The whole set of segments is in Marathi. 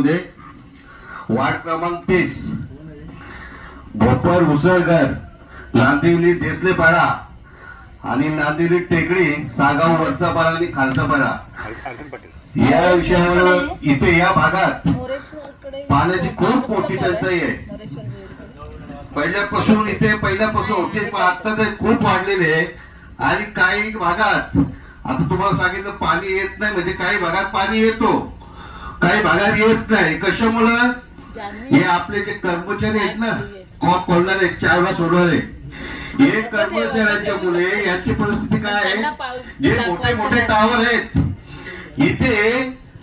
मध्ये वार्ड क्रमांक 30 भोपर उसळकर नांदिवली देसलेपाडा आणि नांदिवली टेकडी सागाव वरचा पाडा आणि खालचा पाडा या विषयावर इथे या भागात पाण्याची खूप मोठी टंचाई आहे. पहिल्यापासून होते पण आता ते खूप वाढलेले आहे. आणि काही भागात आता तुम्हाला सांगितलं पाणी येत नाही, म्हणजे काही भागात पाणी येतो, काही भागात येत नाही. कशामुळं? हे आपले जे कर्मचारी आहेत ना, कॉप खोलणारे, चारवा सोडणारे, हे कर्मचाऱ्यांच्या मुले यांची परिस्थिती काय आहे? जे मोठे मोठे टावर आहेत इथे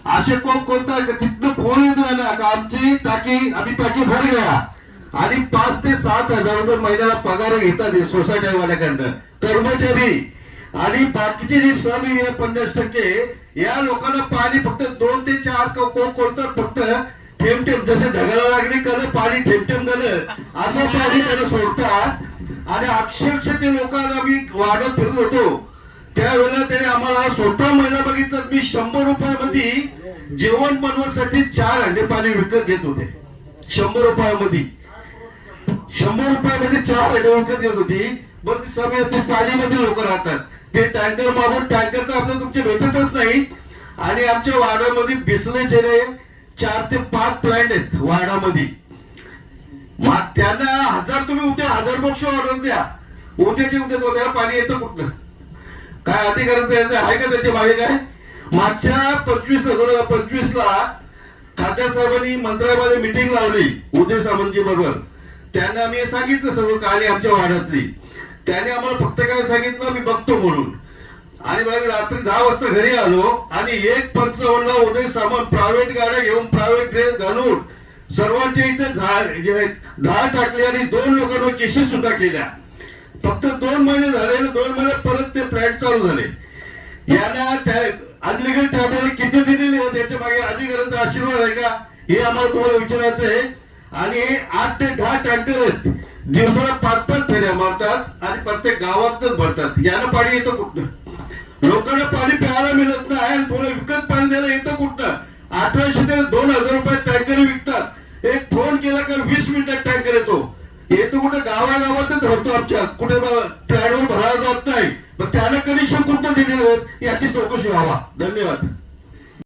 असे कोण कोणता तिथं फोन येतो ना का आमची आम्ही टाकी भर गया आणि 5 ते 7 हजार रुपये महिन्याला पगार घेतात सोसायटी वाल्याकडनं कर्मचारी. आणि बाकीचे जे श्रमिक आहे 50% या लोकांना पाणी फक्त 2 ते 4 कोणतात, फक्त थेंब थेंब, जसे ढगाला लागली कल पाणी थेंब थेंब झालं असं पाणी त्याला सोडतात. आणि अक्षरशः ते लोकांना मी वाढत फिरत होतो त्यावेळेला त्याने आम्हाला स्वतः महिना बघितलं. मी 100 रुपयामध्ये जेवण बनवण्यासाठी 4 हंडे पाणी विकत घेत होते. 100 रुपयामध्ये 4 हंडे विकत घेत होती. पण समय ते चालीमध्ये लोक राहतात, ते टँकर मागून टँकरचं आपलं तुमचे भेटतच नाही. आणि आमच्या वार्डामध्ये बिसलेचे 4 ते 5 प्लांट आहेत वार्डामध्ये. मग त्यांना 1000 तुम्ही उद्या 1000 बॉक्स ऑर्डर द्या, उद्याच्या उद्या त्याला पाणी येतं कुठलं? काय अधिकारांचं आहे का त्याच्या मागे? काय मागच्या 2025 ला खासदार साहेबांनी मंत्रालयामध्ये मिटिंग लावली उदय सामंतजी बरोबर. त्यांना आम्ही सांगितलं सर्व कहाणी आमच्या वाड्यातली. त्याने आम्हाला फक्त काय सांगितलं, मी बघतो म्हणून. आणि मग रात्री 10 वाजता घरी आलो आणि 1:55 ला उदय सामंत प्रायव्हेट गाड्या घेऊन प्रायव्हेट ड्रेस घालून सर्वांच्या इथे झाड टाकले आणि 2 लोकांवर केसेस सुद्धा केल्या. फक्त 2 महिने झाले, 2 महिने परत ते प्लॅट चालू झाले. यांना अनलिगल टॅबने किती दिलेले त्याच्या मागे अधिकाऱ्यांचा आशीर्वाद आहे का हे आम्हाला तुम्हाला विचारायचं आहे. आणि 8 ते 10 टँकर आहेत, दिवसाला 5-5 फेऱ्या मारतात आणि प्रत्येक गावातच भरतात. यानं पाणी येतं कुठनं? लोकांना पाणी प्यायला मिळत नाही आणि थोडं विकत पाणी द्यायला येतं कुठनं? 1800 ते 2000 रुपयात टँकर विकतात. एक फोन केला का 20 मिनिटात टँकर येतो कुठे? गावागावातच भरतो. आमच्या कुठे प्लॅनवर भरायला जात नाही. पण त्यानं कनेक्शन कुठं दिलेलं याची चौकशी व्हावा. धन्यवाद.